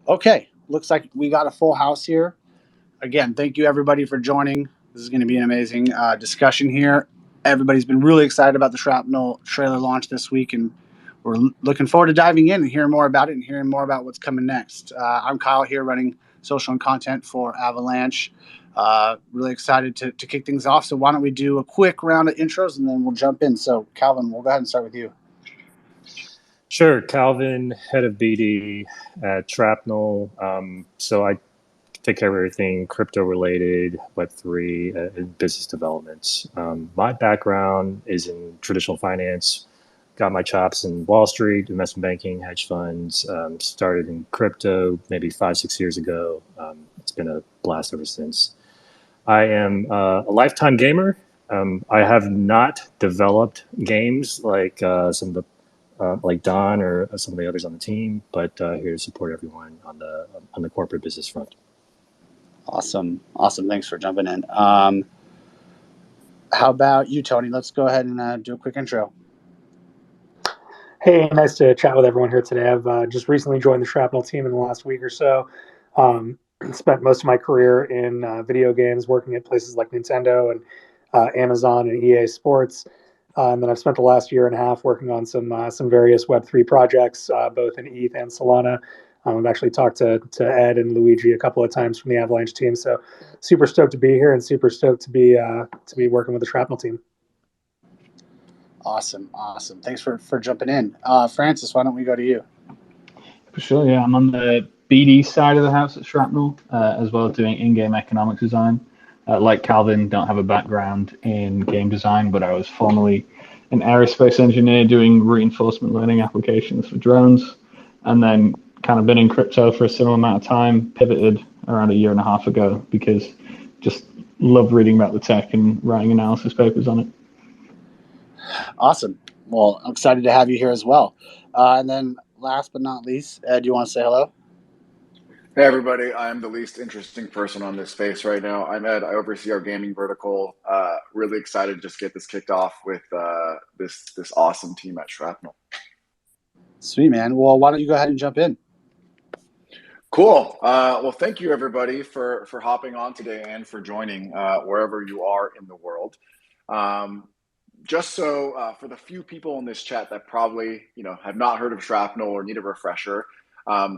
Okay, looks like we got a full house here. Again, thank you everybody for joining. This is going to be an amazing discussion here. Everybody's been really excited about the Shrapnel trailer launch this week, and we're looking forward to diving in and hearing more about it and hearing more about what's coming next. I'm Kyle here, running social and content for Avalanche. Really excited to kick things off. So why don't we do a quick round of intros and then we'll jump in. So Calvin, we'll go ahead and start with you. Sure, Calvin, head of BD at Shrapnel. So I take care of everything crypto-related, Web3, and business developments. My background is in traditional finance. Got my chops in Wall Street, investment banking, hedge funds. Started in crypto maybe 5-6 years ago. It's been a blast ever since. I am a lifetime gamer. I have not developed games like some of the like Don or some of the others on the team, but here to support everyone on the corporate business front. Awesome. Thanks for jumping in. How about you, Tony? Let's go ahead and do a quick intro. Hey, nice to chat with everyone here today. I've just recently joined the Shrapnel team in the last week or so. Spent most of my career in video games, working at places like Nintendo and Amazon and EA Sports. And then I've spent the last year and a half working on some various Web3 projects, both in ETH and Solana. I've actually talked to Ed and Luigi a couple of times from the Avalanche team. So super stoked to be here and super stoked to be working with the Shrapnel team. Awesome. Thanks for jumping in. Francis, why don't we go to you? For sure, yeah. I'm on the BD side of the house at Shrapnel, as well as doing in-game economic design. Like Calvin, don't have a background in game design, but I was formerly an aerospace engineer doing reinforcement learning applications for drones, and then kind of been in crypto for a similar amount of time, pivoted around a year and a half ago because just love reading about the tech and writing analysis papers on it. Awesome. Well, I'm excited to have you here as well. And then last but not least, Ed, do you want to say hello? Hey everybody, I'm the least interesting person on this space right now. I'm Ed, I oversee our gaming vertical. Really excited to just get this kicked off with this awesome team at Shrapnel. Sweet, man. Well, why don't you go ahead and jump in? Cool. Well, thank you everybody for hopping on today and for joining wherever you are in the world. Just so for the few people in this chat that probably have not heard of Shrapnel or need a refresher,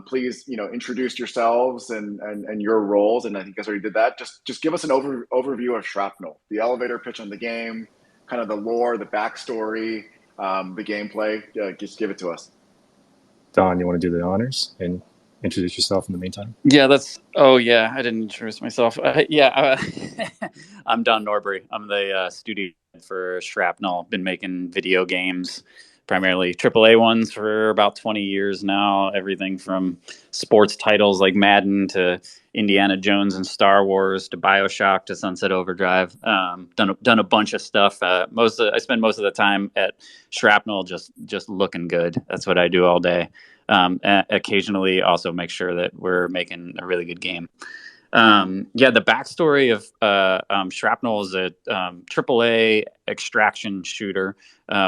please introduce yourselves and your roles. And I think you guys already did that. Just give us an overview of Shrapnel, the elevator pitch on the game, kind of the lore, the backstory, the gameplay. Just give it to us. Don, you want to do the honors and introduce yourself in the meantime? Yeah, I didn't introduce myself. I'm Don Norbury. I'm the studio for Shrapnel. Been making video games, primarily AAA ones, for about 20 years now. Everything from sports titles like Madden to Indiana Jones and Star Wars to BioShock to Sunset Overdrive. Done a bunch of stuff. I spend most of the time at Shrapnel just looking good. That's what I do all day. Occasionally also make sure that we're making a really good game. The backstory of Shrapnel is a AAA extraction shooter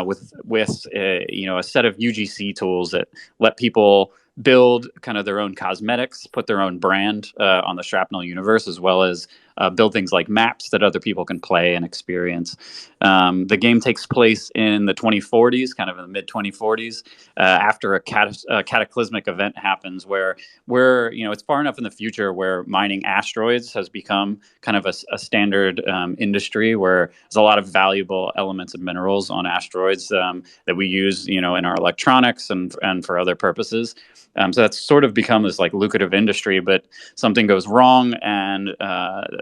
with a set of UGC tools that let people build kind of their own cosmetics, put their own brand on the Shrapnel universe, as well as build things like maps that other people can play and experience. The game takes place in the 2040s, kind of in the mid-2040s, after a cataclysmic event happens where it's far enough in the future where mining asteroids has become kind of a standard industry, where there's a lot of valuable elements and minerals on asteroids that we use, in our electronics and for other purposes. So that's sort of become this like lucrative industry, but something goes wrong and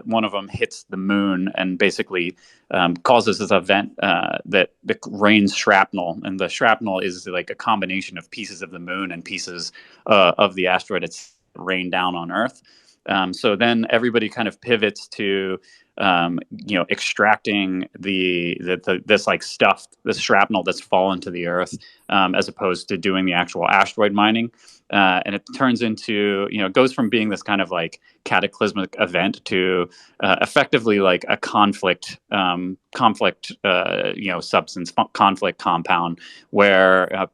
one of them hits the moon and basically causes this event that rains shrapnel. And the shrapnel is like a combination of pieces of the moon and pieces of the asteroid it's rained down on Earth. So then everybody kind of pivots to extracting this like stuff, this shrapnel that's fallen to the earth, as opposed to doing the actual asteroid mining. And it turns into, it goes from being this kind of like cataclysmic event to effectively like a conflict substance, conflict compound, where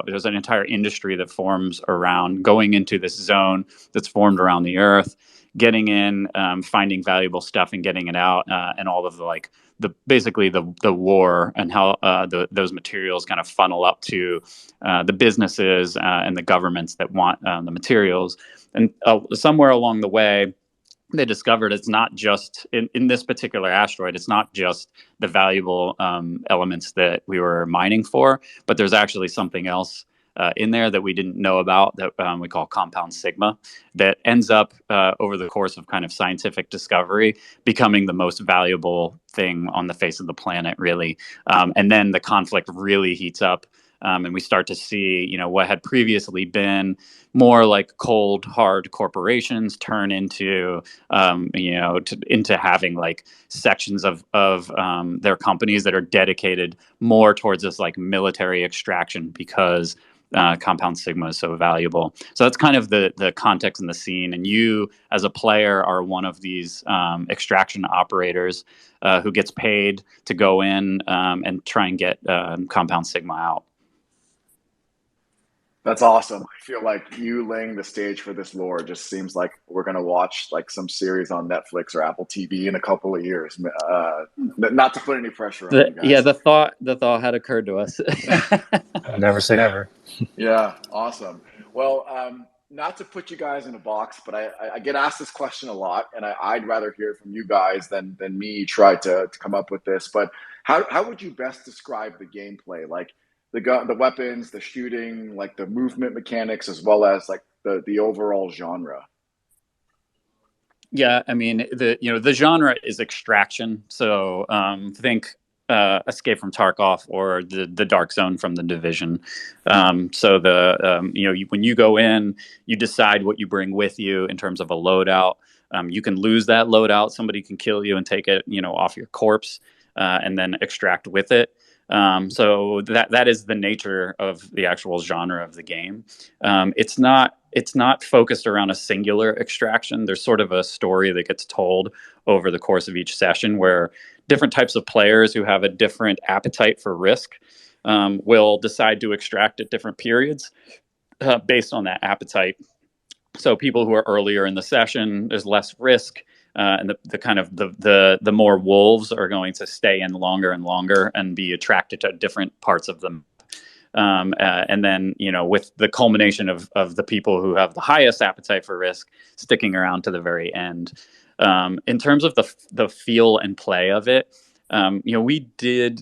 there's an entire industry that forms around going into this zone that's formed around the earth, getting in, finding valuable stuff and getting it out, and all of the war and how those materials kind of funnel up to the businesses and the governments that want the materials. And somewhere along the way, they discovered it's not just in this particular asteroid, it's not just the valuable elements that we were mining for, but there's actually something else in there that we didn't know about that we call compound sigma, that ends up over the course of kind of scientific discovery becoming the most valuable thing on the face of the planet, really. And then the conflict really heats up. And we start to see, what had previously been more like cold, hard corporations turn into, into having like sections of their companies that are dedicated more towards this like military extraction, because compound sigma is so valuable. So that's kind of the context and the scene. And you, as a player, are one of these extraction operators who gets paid to go in and try and get compound sigma out. That's awesome. I feel like you laying the stage for this lore just seems like we're going to watch like some series on Netflix or Apple TV in a couple of years. Not to put any pressure on you guys. Yeah, the thought had occurred to us. Never say never. Yeah, awesome. Well, not to put you guys in a box, but I get asked this question a lot, and I'd rather hear it from you guys than me try to come up with this. But how would you best describe the gameplay? Like the weapons, the shooting, like the movement mechanics, as well as like the overall genre? Yeah, I mean, the genre is extraction. So think Escape from Tarkov or the Dark Zone from the Division. So when you go in, you decide what you bring with you in terms of a loadout. You can lose that loadout. Somebody can kill you and take it, off your corpse, and then extract with it. So that is the nature of the actual genre of the game. It's not focused around a singular extraction. There's sort of a story that gets told over the course of each session, where different types of players who have a different appetite for risk will decide to extract at different periods based on that appetite. So people who are earlier in the session, there's less risk. And the more wolves are going to stay in longer and longer and be attracted to different parts of them. And then, with the culmination of the people who have the highest appetite for risk sticking around to the very end. In terms of the feel and play of it, we did.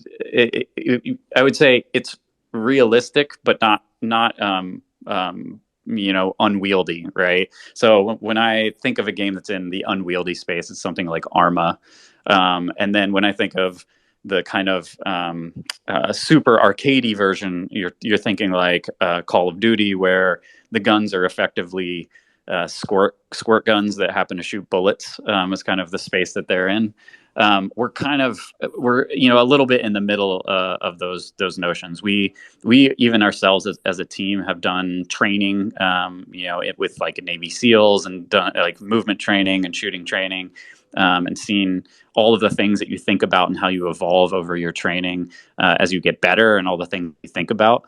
I would say it's realistic, but not unwieldy, right? So when I think of a game that's in the unwieldy space, it's something like Arma. And then when I think of the kind of super arcadey version, you're thinking like Call of Duty, where the guns are effectively squirt guns that happen to shoot bullets. Is kind of the space that they're in. We're a little bit in the middle of those notions. We even ourselves as a team have done training, with like Navy SEALs, and done like movement training and shooting training, and seen all of the things that you think about and how you evolve over your training as you get better, and all the things you think about.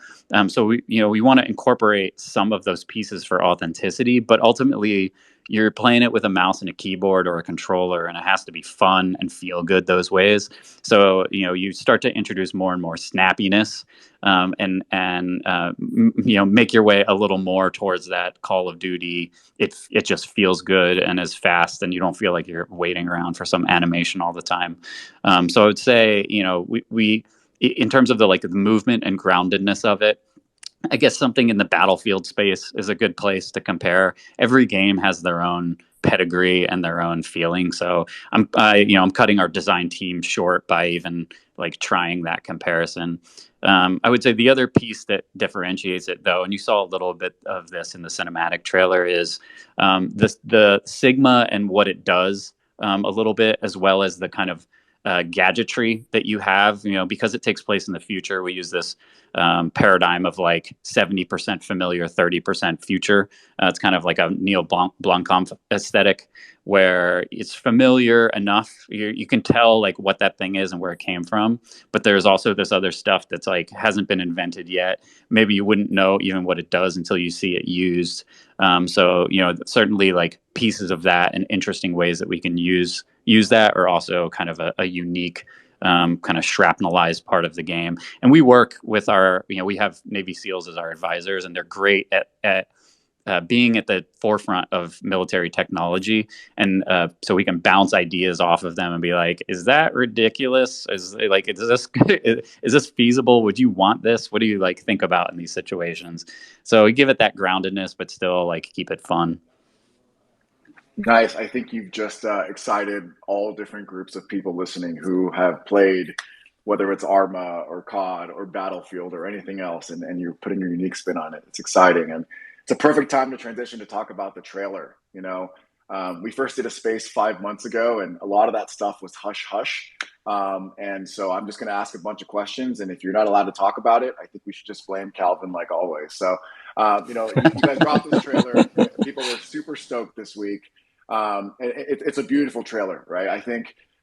So we want to incorporate some of those pieces for authenticity, but ultimately you're playing it with a mouse and a keyboard or a controller, and it has to be fun and feel good those ways. So, you start to introduce more and more snappiness, and make your way a little more towards that Call of Duty. It just feels good and is fast, and you don't feel like you're waiting around for some animation all the time. So I would say, we in terms of the movement and groundedness of it, I guess something in the Battlefield space is a good place to compare. Every game has their own pedigree and their own feeling. So I'm cutting our design team short by even trying that comparison. I would say the other piece that differentiates it, though, and you saw a little bit of this in the cinematic trailer, is the Sigma and what it does a little bit, as well as the kind of gadgetry that you have, because it takes place in the future. We use this paradigm of like 70% familiar, 30% future. It's kind of like a Neil Blomkamp aesthetic, where it's familiar enough. You can tell like what that thing is and where it came from, but there's also this other stuff that's like hasn't been invented yet. Maybe you wouldn't know even what it does until you see it used. So certainly like pieces of that and interesting ways that we can use that are also kind of a unique kind of shrapnelized part of the game. And we work with our, we have Navy SEALs as our advisors, and they're great at being at the forefront of military technology. And so we can bounce ideas off of them and be like, is that ridiculous? Is this feasible? Would you want this? What do you like think about in these situations? So we give it that groundedness, but still like keep it fun. Nice. I think you've just excited all different groups of people listening who have played, whether it's Arma or COD or Battlefield or anything else, and you're putting your unique spin on it. It's exciting. And it's a perfect time to transition to talk about the trailer. We first did a space 5 months ago, and a lot of that stuff was hush hush. And so I'm just going to ask a bunch of questions. And if you're not allowed to talk about it, I think we should just blame Calvin like always. So, you guys dropped this trailer. People were super stoked this week. It's a beautiful trailer, right?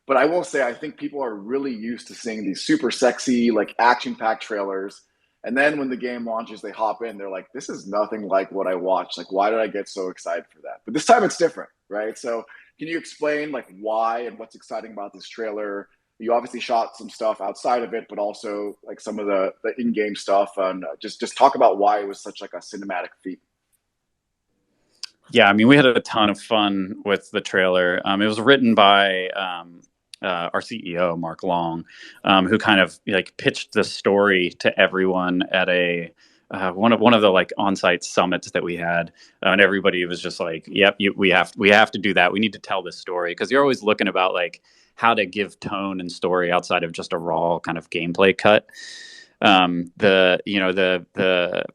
But I will say, I think people are really used to seeing these super sexy, like action-packed trailers. And then when the game launches, they hop in, they're like, this is nothing like what I watched. Like, why did I get so excited for that? But this time it's different, right? So can you explain like why and what's exciting about this trailer? You obviously shot some stuff outside of it, but also like some of the in-game stuff, and just talk about why it was such like a cinematic feat. Yeah, I mean, we had a ton of fun with the trailer. It was written by our CEO, Mark Long, who kind of like pitched the story to everyone at a one of the like on-site summits that we had, and everybody was just like, "Yep, we have to do that. We need to tell this story," because you're always looking about like how to give tone and story outside of just a raw kind of gameplay cut. The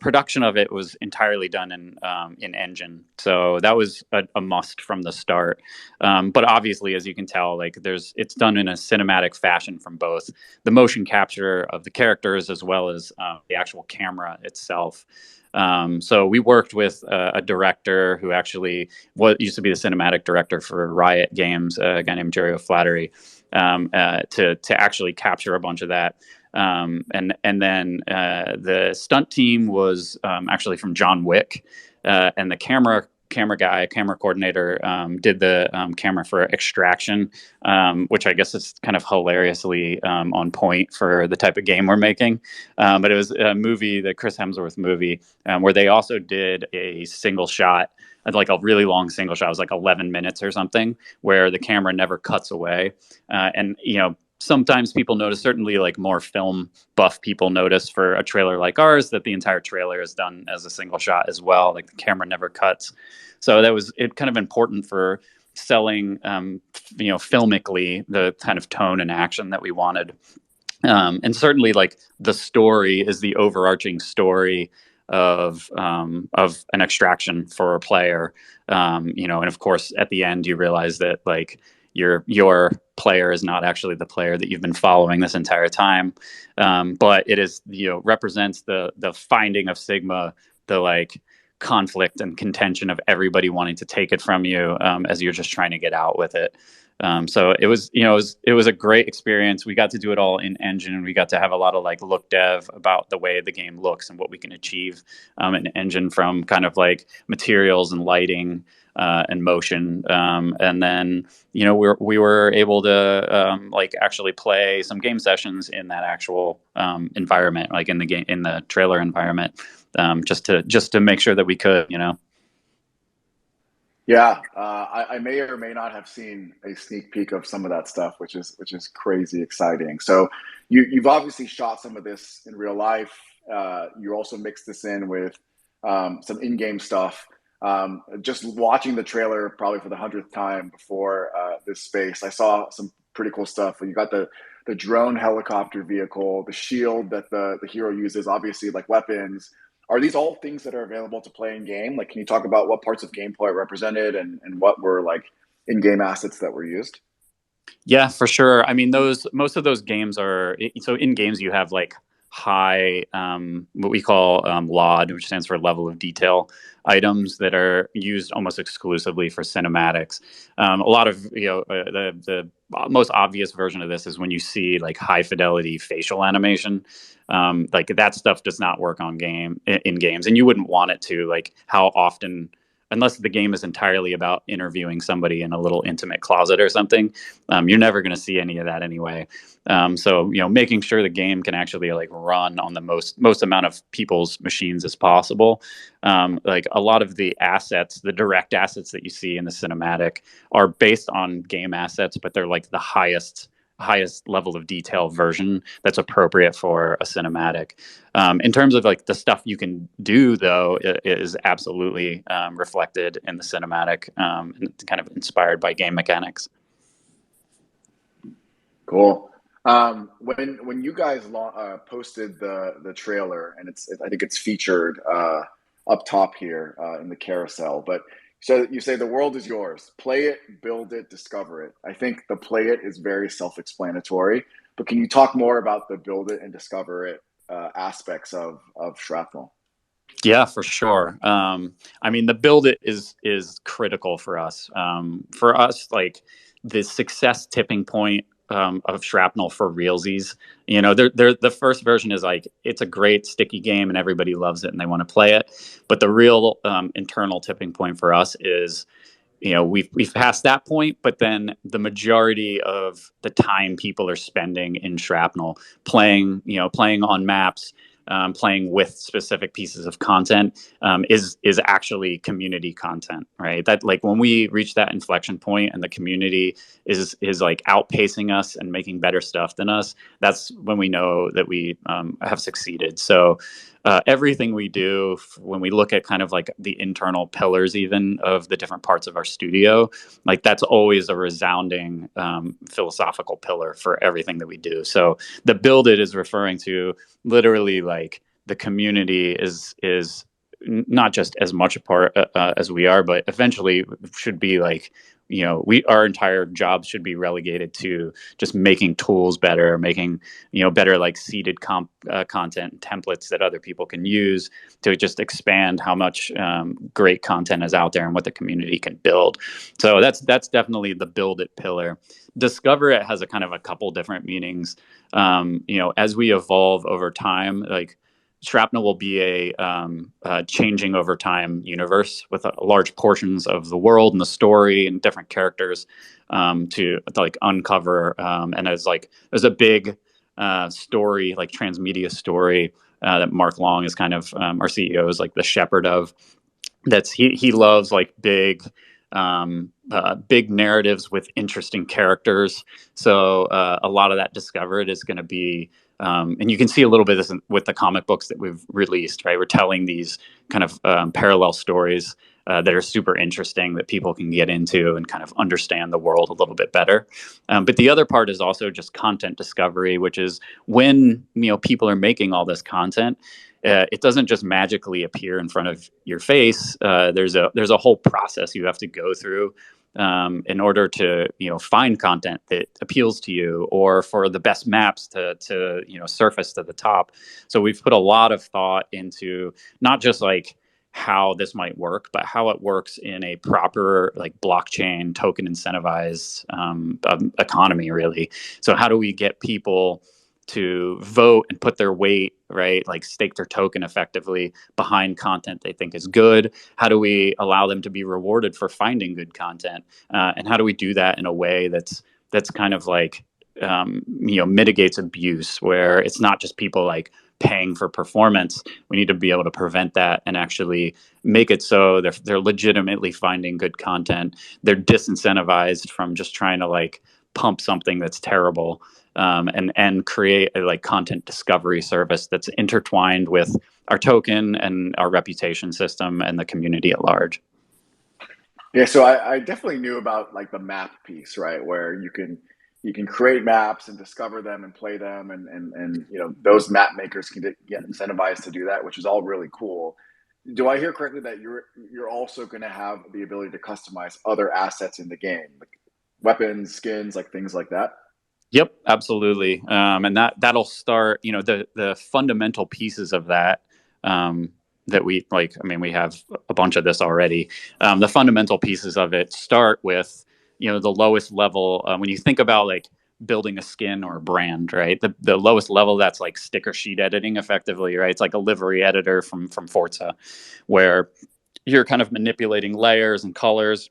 production of it was entirely done in Engine, so that was a must from the start. But obviously, as you can tell, like it's done in a cinematic fashion from both the motion capture of the characters as well as the actual camera itself. So we worked with a director who actually used to be the cinematic director for Riot Games, a guy named Jerry O'Flaherty, to actually capture a bunch of that. And then the stunt team was actually from John Wick, and the camera coordinator did the camera for Extraction, which I guess is kind of hilariously on point for the type of game we're making. But it was a movie, the Chris Hemsworth movie, where they also did a single shot, like a really long single shot. It was like 11 minutes or something, where the camera never cuts away. And sometimes people notice, certainly like more film buff people notice for a trailer like ours, that the entire trailer is done as a single shot as well. Like the camera never cuts. So that was kind of important for selling, filmically the kind of tone and action that we wanted. And certainly like the story is the overarching story of an extraction for a player. And of course at the end you realize that like your player is not actually the player that you've been following this entire time, but it is represents the finding of Sigma, the like conflict and contention of everybody wanting to take it from you as you're just trying to get out with it. So it was a great experience. We got to do it all in Engine, and we got to have a lot of like look dev about the way the game looks and what we can achieve in Engine, from kind of like materials and lighting and motion. And then we were able to like actually play some game sessions in that actual environment, like in the trailer environment, just to make sure that we could. Yeah, I may or may not have seen a sneak peek of some of that stuff, which is crazy exciting. So you've obviously shot some of this in real life. You also mixed this in with some in-game stuff. Just watching the trailer probably for the 100th time before this space, I saw some pretty cool stuff. You got the drone helicopter vehicle, the shield that the hero uses, obviously like weapons. Are these all things that are available to play in game? Like, can you talk about what parts of gameplay are represented and what were like in-game assets that were used? Yeah, for sure. I mean, most of those games are so in games you have like high what we call LOD, which stands for level of detail items that are used almost exclusively for cinematics. A lot of the most obvious version of this is when you see like high fidelity facial animation. Like that stuff does not work on in games, and you wouldn't want it to. Like how often, unless the game is entirely about interviewing somebody in a little intimate closet or something, you're never going to see any of that anyway. So making sure the game can actually like run on the most amount of people's machines as possible. Like a lot of the assets, the direct assets that you see in the cinematic are based on game assets, but they're like the highest level of detail version that's appropriate for a cinematic. In terms of like the stuff you can do, though, is absolutely reflected in the cinematic, and kind of inspired by game mechanics. Cool. When you guys posted the trailer, and I think it's featured up top here in the carousel, but so you say the world is yours. Play it, build it, discover it. I think the play it is very self-explanatory, but can you talk more about the build it and discover it aspects of Shrapnel? Yeah, for sure. I mean, the build it is critical for us. For us, like the success tipping point of Shrapnel for realsies. They're the first version is like it's a great sticky game and everybody loves it and they want to play it. But the real internal tipping point for us is we've passed that point, but then the majority of the time people are spending in Shrapnel playing on maps, playing with specific pieces of content, is actually community content, right? That like when we reach that inflection point and the community is like outpacing us and making better stuff than us, that's when we know that we have succeeded. So everything we do, when we look at kind of like the internal pillars even of the different parts of our studio, like that's always a resounding philosophical pillar for everything that we do. So the build it is referring to literally like the community is not just as much a part as we are, but eventually should be like, our entire job should be relegated to just making tools better, making, better like seeded content and templates that other people can use to just expand how much great content is out there and what the community can build. So that's definitely the build it pillar. Discover it has a kind of a couple different meanings. As we evolve over time, like Shrapnel will be a changing over time universe with large portions of the world and the story and different characters to like uncover. And there's a big story, like transmedia story that Mark Long is kind of our CEO is like the shepherd of. He loves like big narratives with interesting characters. So a lot of that discovered is going to be, and you can see a little bit of this with the comic books that we've released, right? We're telling these kind of parallel stories that are super interesting that people can get into and kind of understand the world a little bit better. But the other part is also just content discovery, which is when people are making all this content, it doesn't just magically appear in front of your face. There's a whole process you have to go through in order to find content that appeals to you, or for the best maps to surface to the top. So we've put a lot of thought into not just like how this might work, but how it works in a proper like blockchain token incentivized economy, really. So how do we get people to vote and put their weight, right, like stake their token effectively behind content they think is good? How do we allow them to be rewarded for finding good content? And how do we do that in a way that's kind of like mitigates abuse, where it's not just people like paying for performance. We need to be able to prevent that and actually make it so they're legitimately finding good content. They're disincentivized from just trying to like pump something that's terrible, and create a like content discovery service that's intertwined with our token and our reputation system and the community at large. Yeah, so I definitely knew about like the map piece, right, where you can create maps and discover them and play them, and those map makers can get incentivized to do that, which is all really cool. do I hear correctly that you're also going to have the ability to customize other assets in the game, like weapons, skins, like things like that? Yep, absolutely. And that'll start, the fundamental pieces of that, that we like. I mean, we have a bunch of this already. The fundamental pieces of it start with, the lowest level. When you think about like building a skin or a brand, right? The lowest level, that's like sticker sheet editing effectively, right? It's like a livery editor from Forza, where you're kind of manipulating layers and colors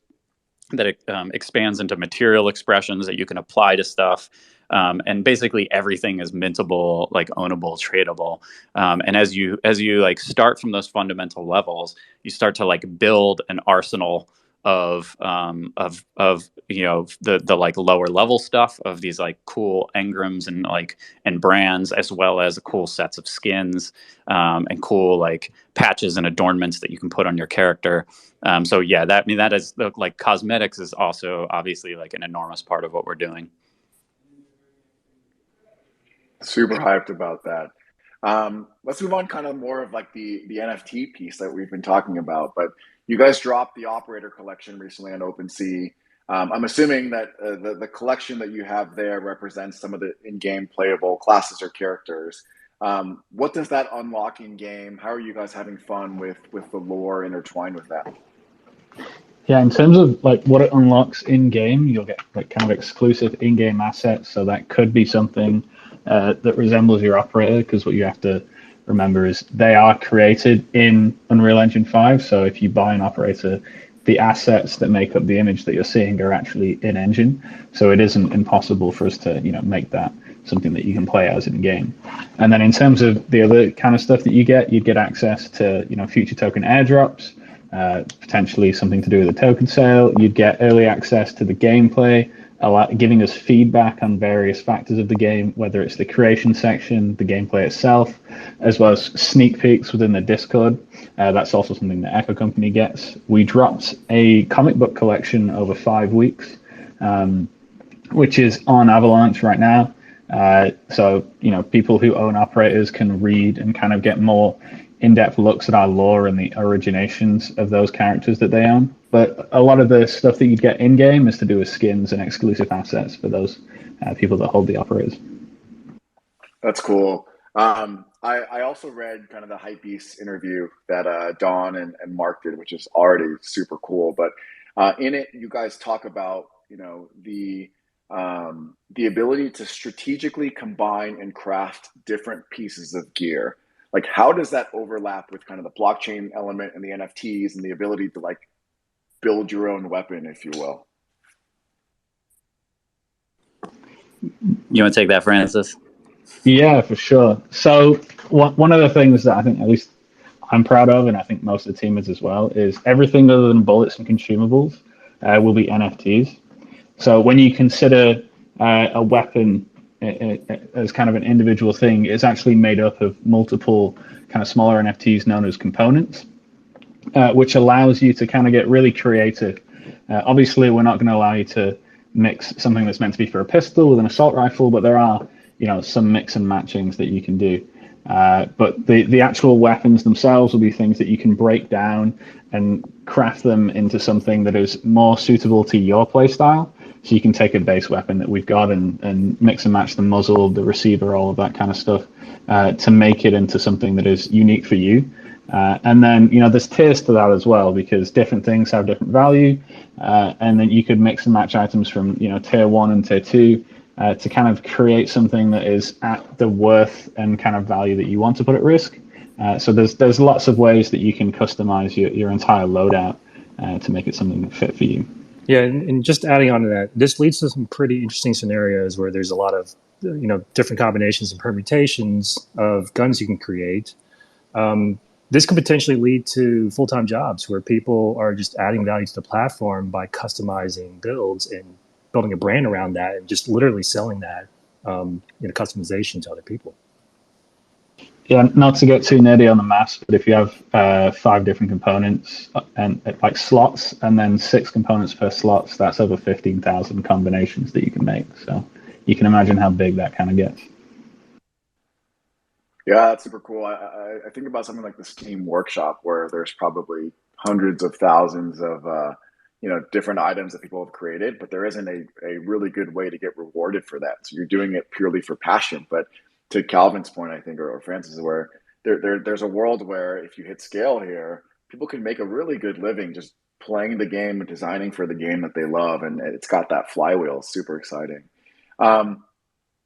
that expands into material expressions that you can apply to stuff. And basically everything is mintable, like ownable, tradable. And as you like start from those fundamental levels, you start to like build an arsenal of the like lower level stuff of these like cool engrams and brands, as well as cool sets of skins, and cool like patches and adornments that you can put on your character. So yeah, that is like cosmetics is also obviously like an enormous part of what we're doing. Super hyped about that. Let's move on kind of more of like the NFT piece that we've been talking about, but you guys dropped the operator collection recently on OpenSea. I'm assuming that the collection that you have there represents some of the in-game playable classes or characters. What does that unlock in game? How are you guys having fun with the lore intertwined with that? Yeah, in terms of like what it unlocks in game, you'll get like kind of exclusive in-game assets. So that could be something that resembles your operator, because what you have to remember is they are created in Unreal Engine 5. So if you buy an operator, the assets that make up the image that you're seeing are actually in engine. So it isn't impossible for us to make that something that you can play as in game. And then in terms of the other kind of stuff that you'd get access to future token airdrops. Potentially something to do with the token sale. You'd get early access to the gameplay, giving us feedback on various factors of the game, whether it's the creation section, the gameplay itself, as well as sneak peeks within the Discord. That's also something that Echo Company gets. We dropped a comic book collection over 5 weeks, which is on Avalanche right now. So people who own operators can read and kind of get more in-depth looks at our lore and the originations of those characters that they own. But a lot of the stuff that you'd get in-game is to do with skins and exclusive assets for those people that hold the operators. That's cool. I also read kind of the Hypebeast interview that Don and Mark did, which is already super cool. But in it, you guys talk about the ability to strategically combine and craft different pieces of gear. Like, how does that overlap with kind of the blockchain element and the NFTs and the ability to like build your own weapon, if you will? You want to take that, Francis? Yeah, for sure. So one of the things that I think at least I'm proud of, and I think most of the team is as well, is everything other than bullets and consumables will be NFTs. So when you consider a weapon as kind of an individual thing, it's actually made up of multiple kind of smaller NFTs known as components, which allows you to kind of get really creative. Obviously, we're not going to allow you to mix something that's meant to be for a pistol with an assault rifle, but there are some mix and matchings that you can do. But the actual weapons themselves will be things that you can break down and craft them into something that is more suitable to your play style. So you can take a base weapon that we've got and mix and match the muzzle, the receiver, all of that kind of stuff to make it into something that is unique for you. And then, there's tiers to that as well, because different things have different value. And then you could mix and match items from, tier 1 and tier 2 to kind of create something that is at the worth and kind of value that you want to put at risk. So there's lots of ways that you can customize your entire loadout to make it something that fit for you. Yeah, and just adding on to that, this leads to some pretty interesting scenarios where there's a lot of different combinations and permutations of guns you can create. This could potentially lead to full-time jobs where people are just adding value to the platform by customizing builds and building a brand around that and just literally selling that customization to other people. Yeah, not to get too nerdy on the maths, but if you have 5 different components and like slots, and then 6 components per slots, that's over 15,000 combinations that you can make. So you can imagine how big that kind of gets. Yeah, that's super cool. I think about something like the Steam Workshop, where there's probably hundreds of thousands of different items that people have created, but there isn't a really good way to get rewarded for that. So you're doing it purely for passion. But to Calvin's point, I think, or Francis, where there's a world where if you hit scale here, people can make a really good living just playing the game and designing for the game that they love, and it's got that flywheel. Super exciting. Um,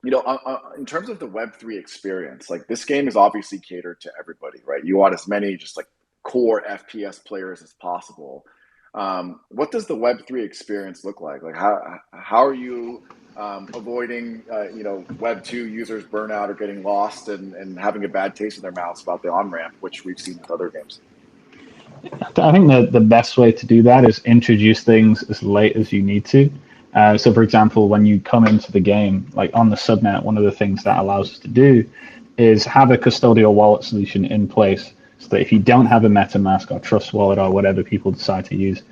in terms of the Web3 experience, like this game is obviously catered to everybody, right? You want as many just like core FPS players as possible. What does the Web3 experience look like? Like how are you avoiding Web2 users burnout or getting lost and having a bad taste in their mouths about the on ramp, which we've seen with other games? I think the best way to do that is introduce things as late as you need to. So, for example, when you come into the game, like on the subnet, one of the things that allows us to do is have a custodial wallet solution in place so that if you don't have a MetaMask or Trust Wallet or whatever people decide to use,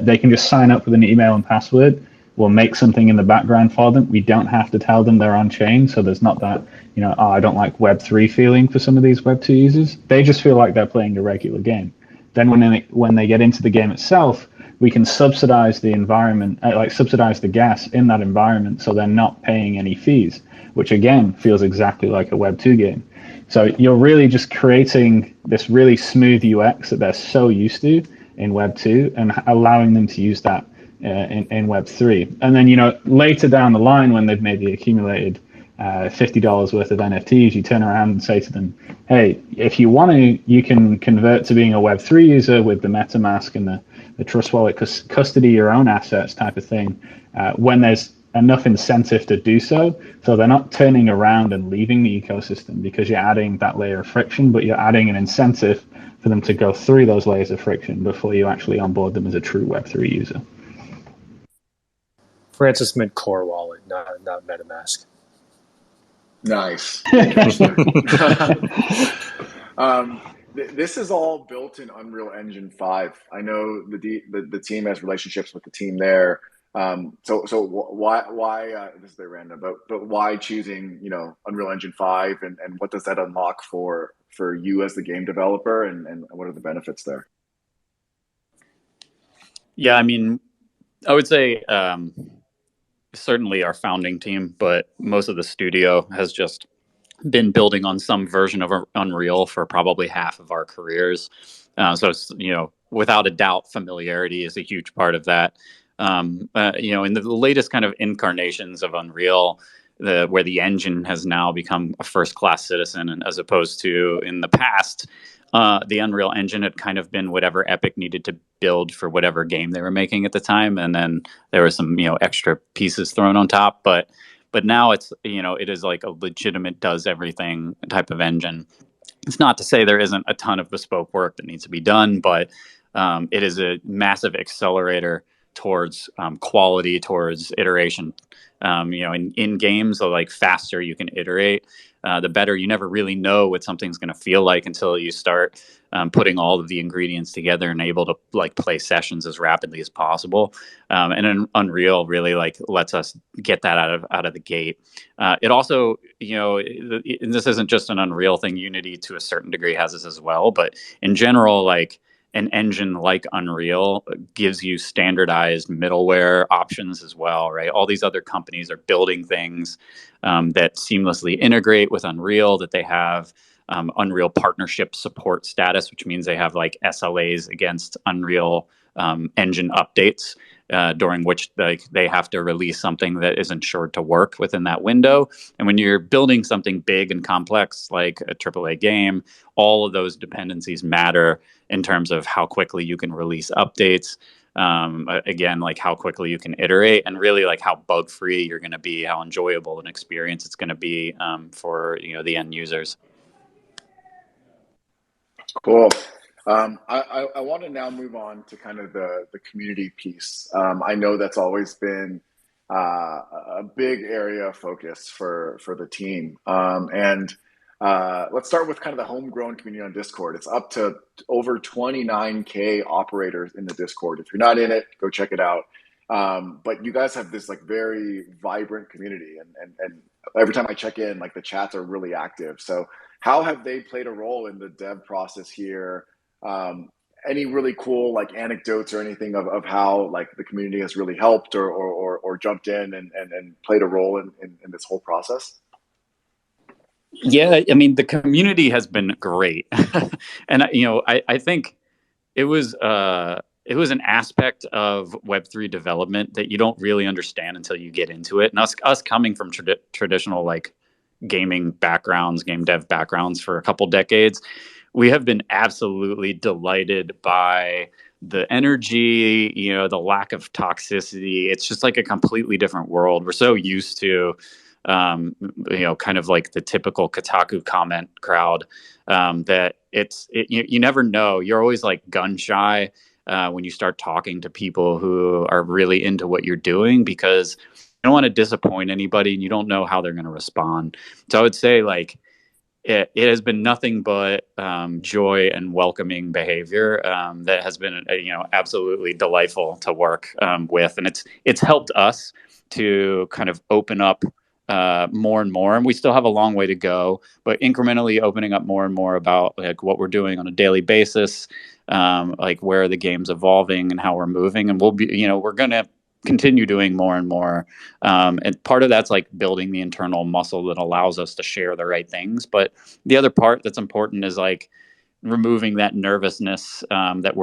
they can just sign up with an email and password. We'll make something in the background for them. We don't have to tell them they're on chain, so there's not that, oh, I don't like Web3 feeling for some of these Web2 users. They just feel like they're playing a regular game. Then when they get into the game itself, we can subsidize the environment, like subsidize the gas in that environment, so they're not paying any fees, which again feels exactly like a Web2 game. So you're really just creating this really smooth UX that they're so used to in Web2 and allowing them to use that in Web3. And then, later down the line, when they've maybe accumulated $50 worth of NFTs, you turn around and say to them, hey, if you want to, you can convert to being a Web3 user with the MetaMask and the Trust Wallet, custody your own assets type of thing, when there's enough incentive to do so. So they're not turning around and leaving the ecosystem because you're adding that layer of friction, but you're adding an incentive for them to go through those layers of friction before you actually onboard them as a true Web3 user. Francis meant Core Wallet, not MetaMask. Nice. This is all built in Unreal Engine 5. I know the team has relationships with the team there. So why this is a bit random, but why choosing Unreal Engine 5 and what does that unlock for you as the game developer and what are the benefits there? Yeah, I mean, I would say certainly our founding team, but most of the studio has just been building on some version of Unreal for probably half of our careers. So it's, without a doubt, familiarity is a huge part of that. In the latest kind of incarnations of Unreal, where the engine has now become a first-class citizen, and as opposed to in the past, the Unreal Engine had kind of been whatever Epic needed to build for whatever game they were making at the time, and then there were some extra pieces thrown on top, but now it's it is like a legitimate does everything type of engine. It's not to say there isn't a ton of bespoke work that needs to be done, but it is a massive accelerator towards quality, towards iteration. In games, the like faster you can iterate, the better. You never really know what something's going to feel like until you start putting all of the ingredients together and able to like play sessions as rapidly as possible. And Unreal really like lets us get that out of the gate. It also, and this isn't just an Unreal thing. Unity to a certain degree has this as well, but in general, like an engine like Unreal gives you standardized middleware options as well, right? All these other companies are building things that seamlessly integrate with Unreal, that they have Unreal partnership support status, which means they have like SLAs against Unreal Engine updates, during which they have to release something that is ensured to work within that window. And when you're building something big and complex like a AAA game, all of those dependencies matter in terms of how quickly you can release updates. Again, like how quickly you can iterate, and really like how bug free you're going to be, how enjoyable an experience it's going to be for the end users. Cool. I want to now move on to kind of the community piece. I know that's always been a big area of focus for the team. And let's start with kind of the homegrown community on Discord. It's up to over 29K operators in the Discord. If you're not in it, go check it out. But you guys have this like very vibrant community, and every time I check in, like the chats are really active. So how have they played a role in the dev process here? Any really cool like anecdotes or anything of how like the community has really helped or jumped in and played a role in this whole process? Yeah, I mean, the community has been great. And I think it was an aspect of Web3 development that you don't really understand until you get into it. And us coming from traditional like gaming backgrounds, game dev backgrounds for a couple decades, we have been absolutely delighted by the energy, the lack of toxicity. It's just like a completely different world. We're so used to, kind of like the typical Kotaku comment crowd, that you never know. You're always like gun shy when you start talking to people who are really into what you're doing, because you don't want to disappoint anybody and you don't know how they're going to respond. So I would say like, it has been nothing but joy and welcoming behavior that has been absolutely delightful to work with, and it's helped us to kind of open up more and more. And we still have a long way to go, but incrementally opening up more and more about like what we're doing on a daily basis, like where the game's evolving and how we're moving, and we're gonna continue doing more and more. And part of that's like building the internal muscle that allows us to share the right things. But the other part that's important is like removing that nervousness that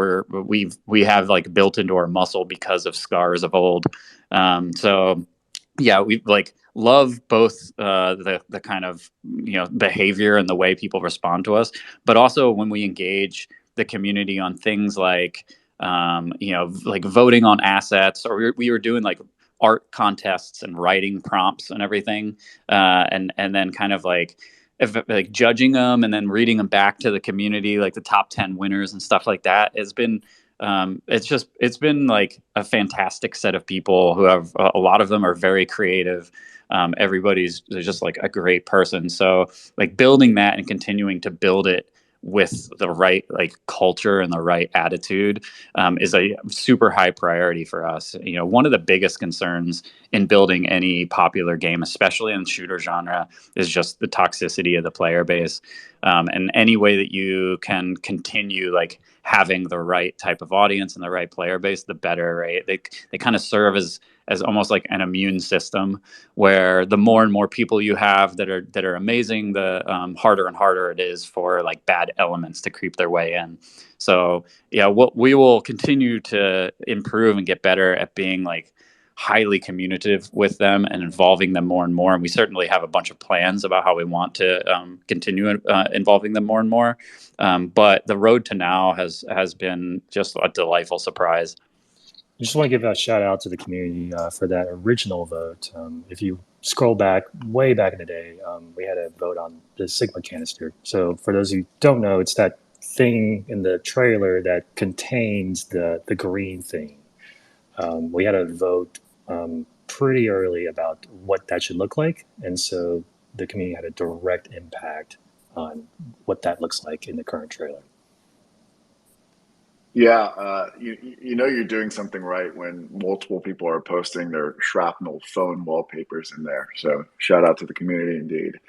we have like built into our muscle because of scars of old. So yeah, we like love both the kind of behavior and the way people respond to us, but also when we engage the community on things like like voting on assets, or we were doing like art contests and writing prompts and everything, and then kind of like like judging them and then reading them back to the community, like the top 10 winners and stuff like that has been it's been like a fantastic set of people who have a lot of them are very creative. Everybody's just like a great person. So like building that and continuing to build it with the right like culture and the right attitude is a super high priority for us. One of the biggest concerns in building any popular game, especially in the shooter genre, is just the toxicity of the player base. And any way that you can continue like having the right type of audience and the right player base, the better, right? They kind of serve as almost like an immune system, where the more and more people you have that are amazing, the harder and harder it is for like bad elements to creep their way in. So yeah, we will continue to improve and get better at being like highly communicative with them and involving them more and more. And we certainly have a bunch of plans about how we want to continue involving them more and more. But the road to now has been just a delightful surprise. I just want to give a shout out to the community for that original vote. If you scroll back, way back in the day, we had a vote on the Sigma canister. So for those who don't know, it's that thing in the trailer that contains the green thing. We had a vote pretty early about what that should look like. And so the community had a direct impact on what that looks like in the current trailer. Yeah, you're doing something right when multiple people are posting their Shrapnel phone wallpapers in there. So shout out to the community indeed.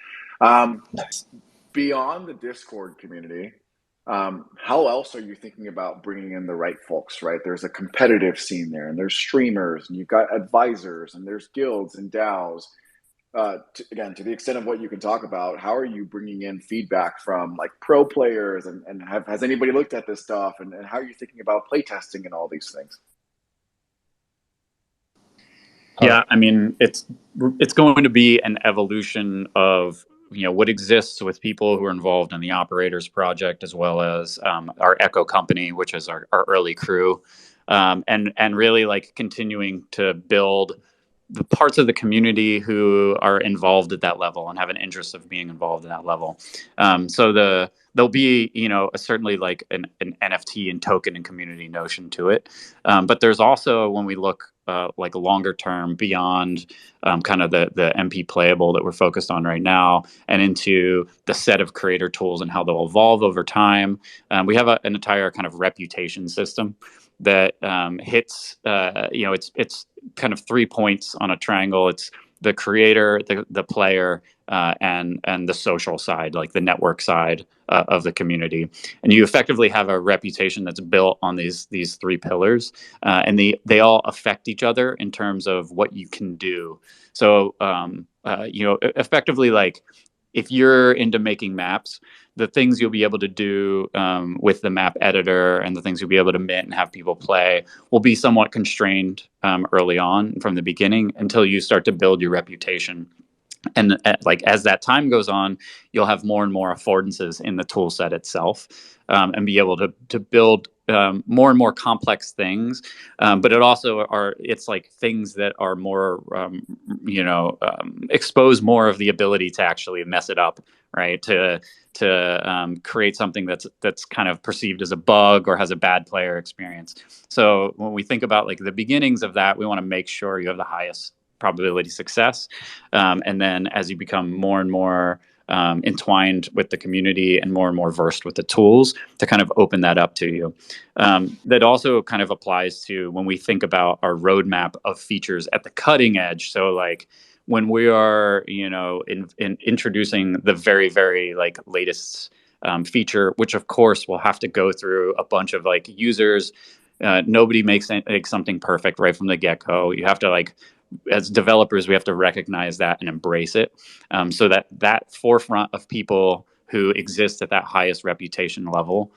Nice. Beyond the Discord community, how else are you thinking about bringing in the right folks, right? There's a competitive scene there, and there's streamers, and you've got advisors, and there's guilds and DAOs. Again, to the extent of what you can talk about, how are you bringing in feedback from like pro players, and has anybody looked at this stuff, and how are you thinking about playtesting and all these things? Yeah, I mean, it's going to be an evolution of what exists with people who are involved in the operators project, as well as our Echo company, which is our early crew, and really like continuing to build the parts of the community who are involved at that level and have an interest of being involved in that level. So there'll be certainly like an NFT and token and community notion to it, but there's also, when we look like longer term beyond kind of the MP playable that we're focused on right now, and into the set of creator tools and how they'll evolve over time. We have an entire kind of reputation system that hits it's kind of 3 points on a triangle. It's the creator, the player, and the social side, like the network side of the community. And you effectively have a reputation that's built on these three pillars, and they all affect each other in terms of what you can do. So effectively, like if you're into making maps, the things you'll be able to do with the map editor and the things you'll be able to mint and have people play will be somewhat constrained early on from the beginning until you start to build your reputation. And like as that time goes on, you'll have more and more affordances in the tool set itself, and be able to build more and more complex things. But it's like things that are more, expose more of the ability to actually mess it up, right? To create something that's kind of perceived as a bug or has a bad player experience. So when we think about like the beginnings of that, we want to make sure you have the highest probability success. And then as you become more and more entwined with the community and more versed with the tools, to kind of open that up to you. That also kind of applies to when we think about our roadmap of features at the cutting edge. So like when we are, in introducing the very, very like latest feature, which of course will have to go through a bunch of like users. Nobody makes something perfect right from the get-go. You have to like, as developers, we have to recognize that and embrace it, so that forefront of people who exist at that highest reputation level,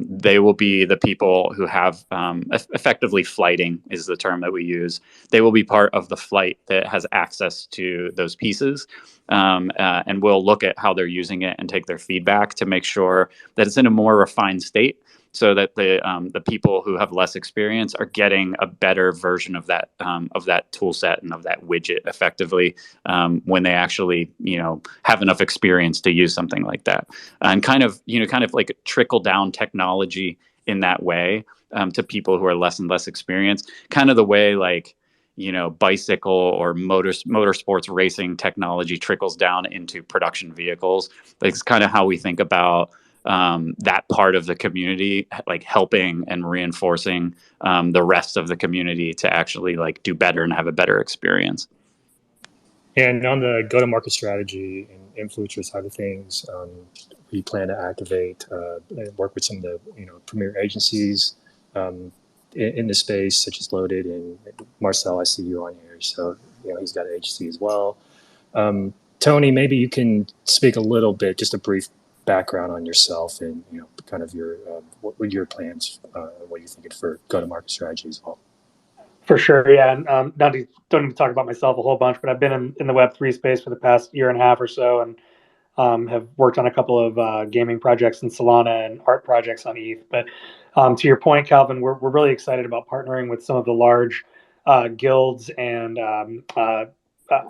they will be the people who have effectively flighting is the term that we use. They will be part of the flight that has access to those pieces, and we'll look at how they're using it and take their feedback to make sure that it's in a more refined state, so that the people who have less experience are getting a better version of that tool set and of that widget effectively, when they actually have enough experience to use something like that, and kind of like trickle down technology in that way to people who are less and less experienced, kind of the way like bicycle or motorsports racing technology trickles down into production vehicles. That's kind of how we think about that part of the community, like helping and reinforcing the rest of the community to actually like do better and have a better experience. And on the go-to-market strategy and influencer side of things, we plan to activate and work with some of the premier agencies in the space, such as Loaded and Marcel. I see you on here, so he's got an agency as well. Tony, maybe you can speak a little bit, just a brief background on yourself and kind of your what were your plans, what you're thinking for go-to-market strategy as well. For sure, yeah. And don't need to talk about myself a whole bunch, but I've been in the Web3 space for the past year and a half or so, and have worked on a couple of gaming projects in Solana and art projects on ETH. But to your point, Calvin, we're really excited about partnering with some of the large guilds and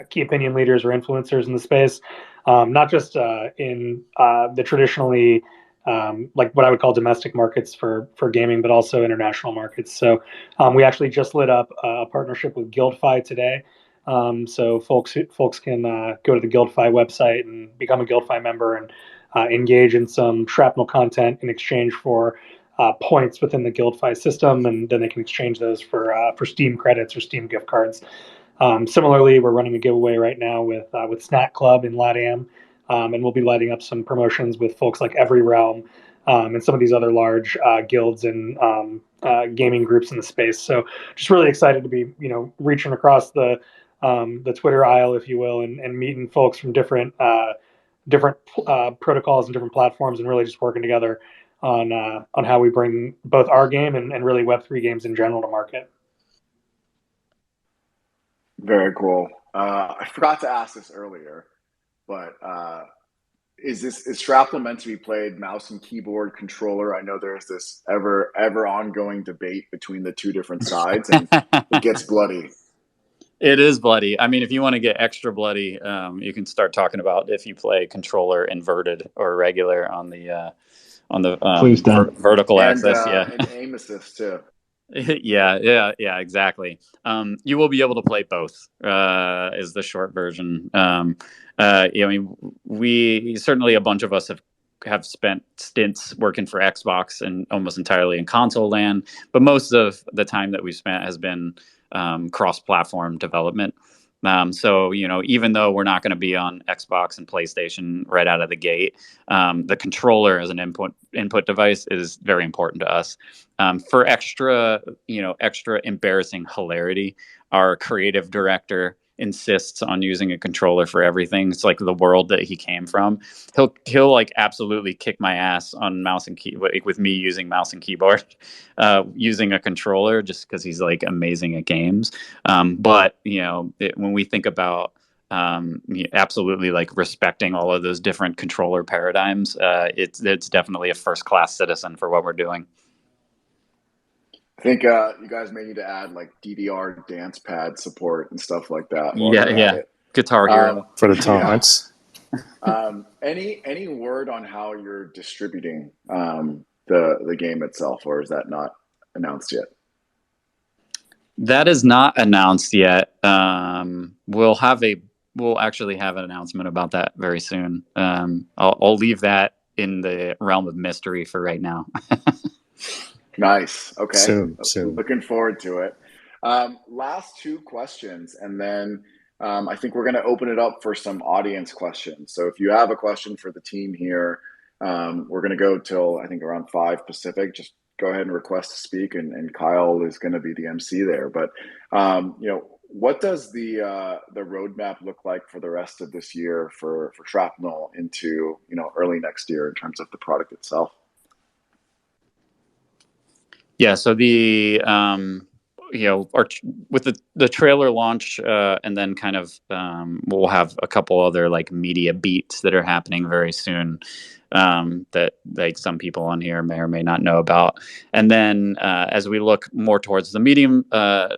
key opinion leaders or influencers in the space, not just in the traditionally like what I would call domestic markets for gaming, but also international markets. So we actually just lit up a partnership with GuildFi today. So folks can go to the GuildFi website and become a GuildFi member and engage in some Shrapnel content in exchange for points within the GuildFi system, and then they can exchange those for Steam credits or Steam gift cards. Similarly, we're running a giveaway right now with Snack Club in LATAM, and we'll be lighting up some promotions with folks like Every Realm and some of these other large guilds and gaming groups in the space. So just really excited to be reaching across the Twitter aisle, if you will, and meeting folks from different protocols and different platforms, and really just working together on how we bring both our game and really Web3 games in general to market. Very cool. I forgot to ask this earlier, but is Shrapnel meant to be played mouse and keyboard controller? I know there's this ever ongoing debate between the two different sides, and it gets bloody. It is bloody. I mean, if you want to get extra bloody, you can start talking about if you play controller inverted or regular on the vertical axis. And aim assist too. Yeah, exactly. You will be able to play both, is the short version. I mean, we certainly, a bunch of us have spent stints working for Xbox and almost entirely in console land, but most of the time that we've spent has been cross-platform development. So, even though we're not going to be on Xbox and PlayStation right out of the gate, the controller as an input device is very important to us. For extra embarrassing hilarity, our creative director insists on using a controller for everything. It's like the world that he came from. He'll like absolutely kick my ass on mouse and key with me using mouse and keyboard, using a controller, just because he's like amazing at games. But when we think about absolutely like respecting all of those different controller paradigms, it's definitely a first class citizen for what we're doing. I think you guys may need to add like DDR dance pad support and stuff like that. Yeah. Guitar Hero for the taunts. Any word on how you're distributing the game itself, or is that not announced yet? That is not announced yet. We'll actually have an announcement about that very soon. I'll leave that in the realm of mystery for right now. Nice. Okay. Soon. Looking forward to it. Last two questions, and then I think we're going to open it up for some audience questions. So if you have a question for the team here, we're going to go till I think around 5 Pacific. Just go ahead and request to speak, and Kyle is going to be the MC there. But what does the roadmap look like for the rest of this year for Shrapnel into early next year in terms of the product itself? Yeah, so the with the trailer launch, and then kind of we'll have a couple other like media beats that are happening very soon, that like some people on here may or may not know about. And then as we look more towards the medium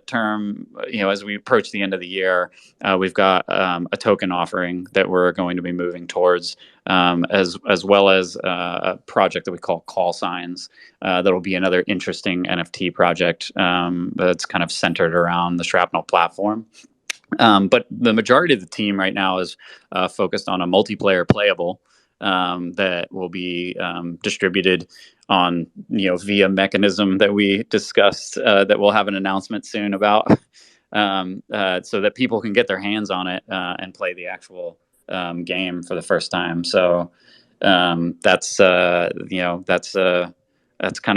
term, as we approach the end of the year, we've got a token offering that we're going to be moving towards, as well as a project that we call Call Signs. That'll be another interesting NFT project that's kind of centered around the Shrapnel platform. But the majority of the team right now is focused on a multiplayer playable that will be distributed on via mechanism that we discussed, that we'll have an announcement soon about, so that people can get their hands on it and play the actual game for the first time. So that's kind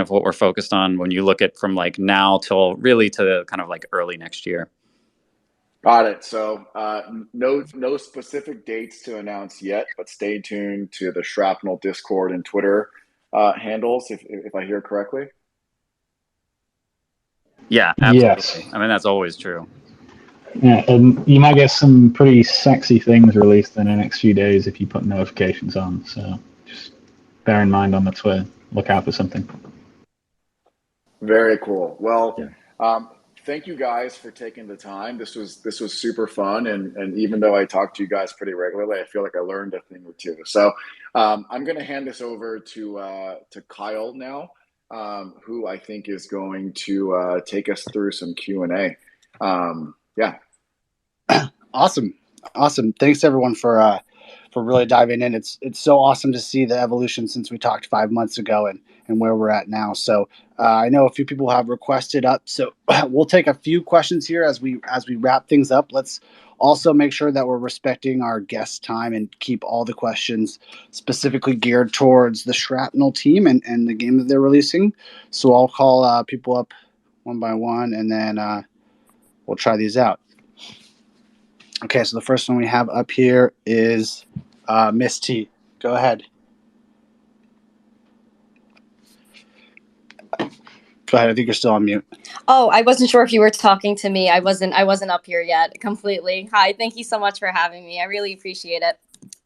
of what we're focused on when you look at from like now till really to kind of like early next year. Got it. So no specific dates to announce yet, but stay tuned to the Shrapnel Discord and Twitter handles, if I hear correctly. Yeah, absolutely. Yes. I mean, that's always true. Yeah, and you might get some pretty sexy things released in the next few days if you put notifications on. So just bear in mind on the Twitter, look out for something. Very cool. Well, thank you guys for taking the time. This was super fun, and even though I talk to you guys pretty regularly, I feel like I learned a thing or two. So I'm going to hand this over to Kyle now, who I think is going to take us through some Q&A. Yeah. Awesome. Thanks everyone for really diving in. It's so awesome to see the evolution since we talked 5 months ago and where we're at now. So I know a few people have requested up, so we'll take a few questions here as we wrap things up. Let's also make sure that we're respecting our guest time and keep all the questions specifically geared towards the Shrapnel team and the game that they're releasing. So I'll call people up one by one, and then we'll try these out. Okay, so the first one we have up here is Miss T. Go ahead. Go ahead. I think you're still on mute. Oh, I wasn't sure if you were talking to me. I wasn't up here yet completely. Hi, thank you so much for having me. I really appreciate it.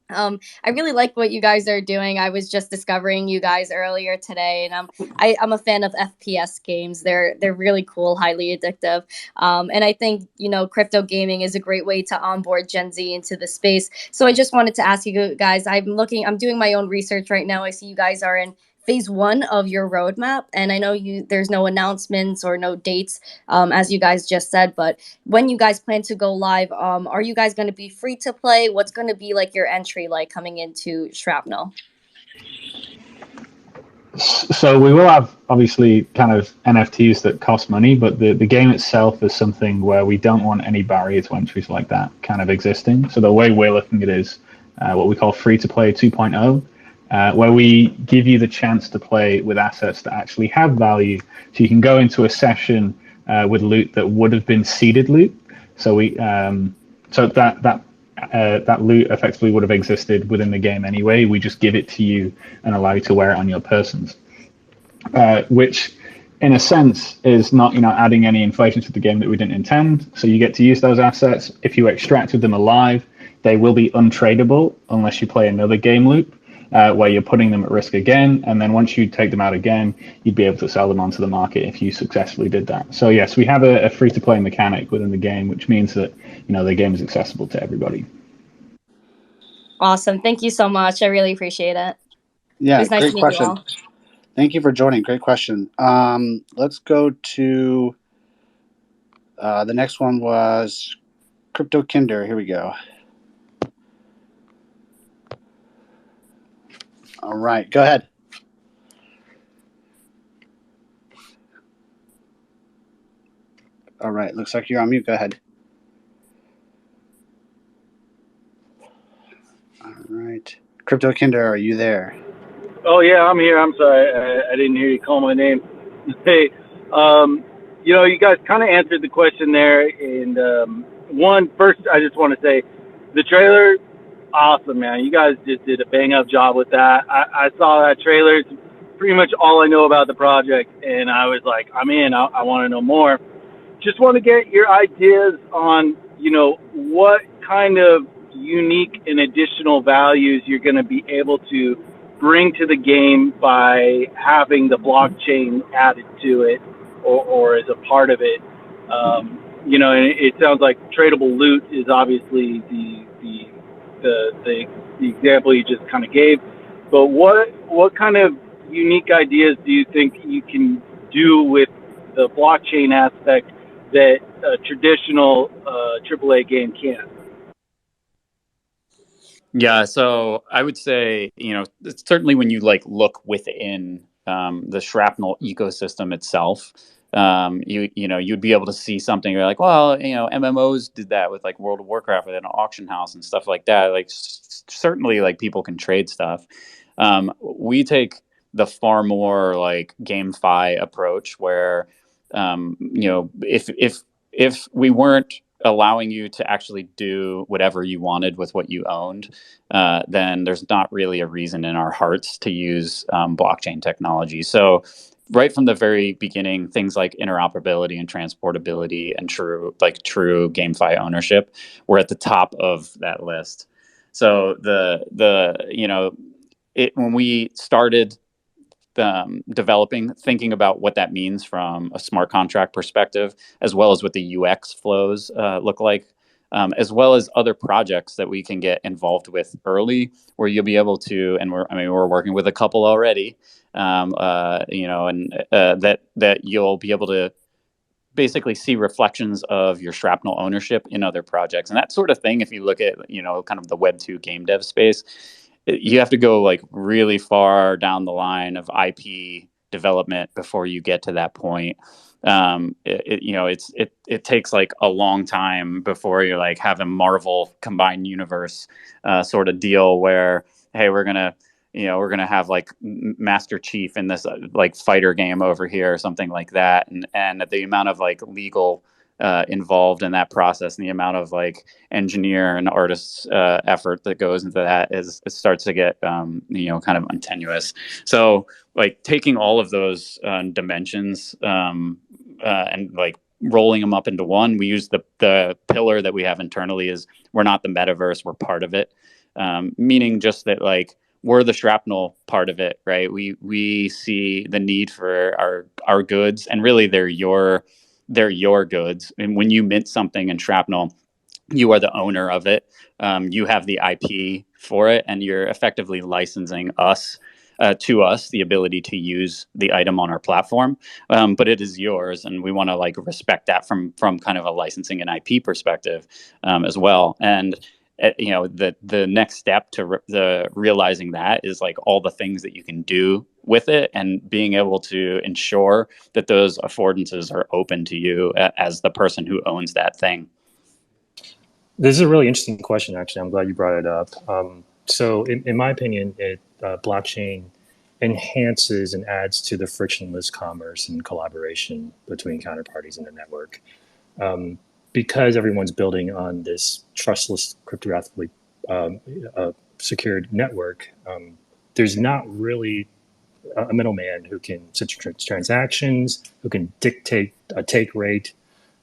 I really like what you guys are doing. I was just discovering you guys earlier today, and I'm a fan of FPS games. They're really cool, highly addictive. And I think crypto gaming is a great way to onboard Gen Z into the space. So I just wanted to ask you guys. I'm doing my own research right now. I see you guys are in phase 1 of your roadmap, and I know there's no announcements or no dates, as you guys just said, but when you guys plan to go live, are you guys going to be free to play? What's going to be like your entry like coming into Shrapnel? So we will have obviously kind of NFTs that cost money, but the game itself is something where we don't want any barrier to entries like that kind of existing. So the way we're looking at it is what we call free to play 2.0, where we give you the chance to play with assets that actually have value. So you can go into a session with loot that would have been seeded loot. So that loot effectively would have existed within the game anyway. We just give it to you and allow you to wear it on your persons, which in a sense is not adding any inflation to the game that we didn't intend. So you get to use those assets. If you extracted them alive, they will be untradeable unless you play another game loop where you're putting them at risk again. And then once you take them out again, you'd be able to sell them onto the market if you successfully did that. So yes, we have a free-to-play mechanic within the game, which means that the game is accessible to everybody. Awesome. Thank you so much. I really appreciate it. Yeah, It was nice great to meet question. you all. Thank you for joining. Great question. Let's go to the next one was Crypto Kinder. Here we go. All right, go ahead. All right, looks like you're on mute. Go ahead. All right. Crypto Kinder, are you there? Oh, yeah, I'm here. I'm sorry. I didn't hear you call my name. Hey, you guys kind of answered the question there. And first, I just want to say the trailer, awesome, man. You guys just did a bang-up job with that. I saw that trailer. It's pretty much all I know about the project. And I was like, I'm in. I want to know more. Just want to get your ideas on, what kind of unique and additional values you're going to be able to bring to the game by having the blockchain added to it or as a part of it. And it sounds like tradable loot is obviously the example you just kind of gave. But what kind of unique ideas do you think you can do with the blockchain aspect that a traditional AAA game can't? Yeah, so I would say, certainly when you look within the Shrapnel ecosystem itself, you'd be able to see something. You're like, well, MMOs did that with World of Warcraft with an auction house and stuff like that. Certainly, people can trade stuff. We take the far more GameFi approach where, if we weren't allowing you to actually do whatever you wanted with what you owned, then there's not really a reason in our hearts to use blockchain technology. So right from the very beginning, things like interoperability and transportability and true GameFi ownership were at the top of that list. So when we started thinking about what that means from a smart contract perspective, as well as what the UX flows look like, as well as other projects that we can get involved with early, where you'll be able to, and we're working with a couple already, that you'll be able to basically see reflections of your Shrapnel ownership in other projects. And that sort of thing, if you look at, kind of the Web2 game dev space, you have to go really far down the line of IP development before you get to that point. It takes a long time before you have a Marvel combined universe sort of deal where, hey, we're gonna have Master Chief in this fighter game over here or something like that, and the amount of legal involved in that process and the amount of engineer and artists effort that goes into that it starts to get kind of tenuous. So taking all of those dimensions and rolling them up into one, we use the pillar that we have internally is we're not the metaverse, we're part of it, meaning just that we're the Shrapnel part of it, right? We see the need for our goods, and really they're your goods. And when you mint something in Shrapnel, you are the owner of it. You have the IP for it, and you're effectively licensing to us the ability to use the item on our platform. But it is yours, and we want to respect that from kind of a licensing and IP perspective as well. And the next step to realizing that is all the things that you can do with it, and being able to ensure that those affordances are open to you as the person who owns that thing. This is a really interesting question, actually. I'm glad you brought it up. So in my opinion, blockchain enhances and adds to the frictionless commerce and collaboration between counterparties in the network. Because everyone's building on this trustless, cryptographically secured network, there's not really a middleman who can set transactions, who can dictate a take rate.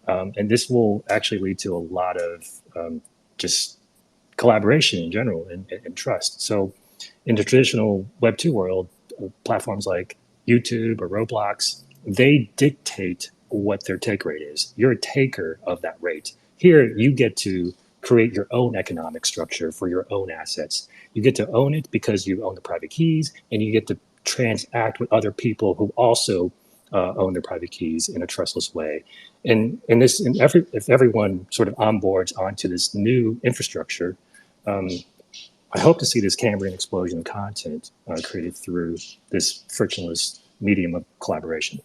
And this will actually lead to a lot of just collaboration in general and trust. So in the traditional Web2 world, platforms like YouTube or Roblox, they dictate what their take rate is. You're a taker of that rate. Here, you get to create your own economic structure for your own assets. You get to own it because you own the private keys, and you get to transact with other people who also own their private keys in a trustless way. And if everyone sort of onboards onto this new infrastructure, I hope to see this Cambrian explosion of content created through this frictionless medium of collaboration.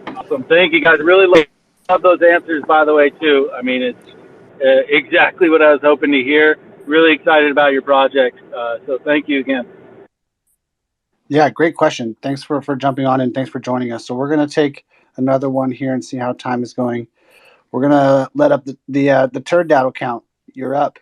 Awesome. Thank you, guys. Really love those answers, by the way, too. I mean, it's exactly what I was hoping to hear. Really excited about your project. So thank you again. Yeah, great question. Thanks for jumping on, and thanks for joining us. So we're going to take another one here and see how time is going. We're going to let up the turd DAO count. You're up.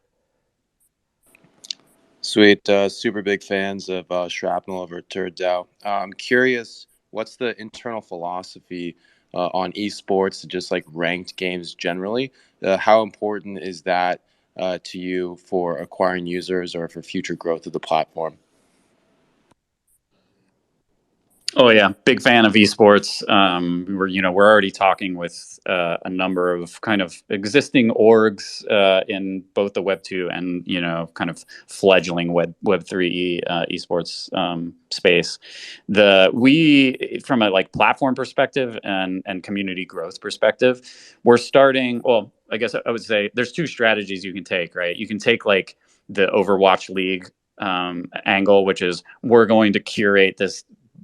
Sweet. Super big fans of Shrapnel over at Turd DAO. I'm curious, what's the internal philosophy on esports, just like ranked games generally? How important is that to you for acquiring users or for future growth of the platform? Oh yeah, big fan of esports. We're already talking with a number of kind of existing orgs in both the Web2 and kind of fledgling Web3 esports space. We from a like platform perspective and community growth perspective, we're starting. Well, I guess I would say there's two strategies you can take. Right, you can take like the Overwatch League angle, which is we're going to curate this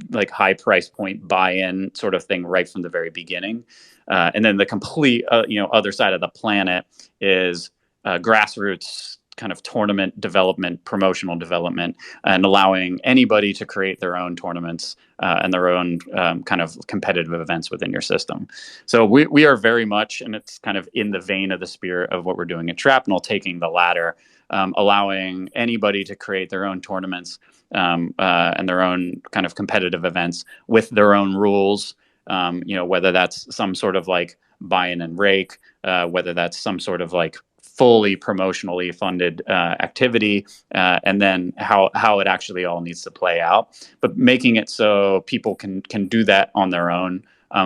like high price point buy-in sort of thing right from the very beginning, and then the complete other side of the planet is grassroots kind of tournament development, promotional development, and allowing anybody to create their own tournaments and their own kind of competitive events within your system. So we are very much, and it's kind of in the vein of the spirit of what we're doing at Shrapnel, taking the latter, allowing anybody to create their own tournaments and their own kind of competitive events with their own rules, whether that's some sort of like buy-in and rake, whether that's some sort of like fully promotionally funded activity, and then how it actually all needs to play out, but making it so people can do that on their own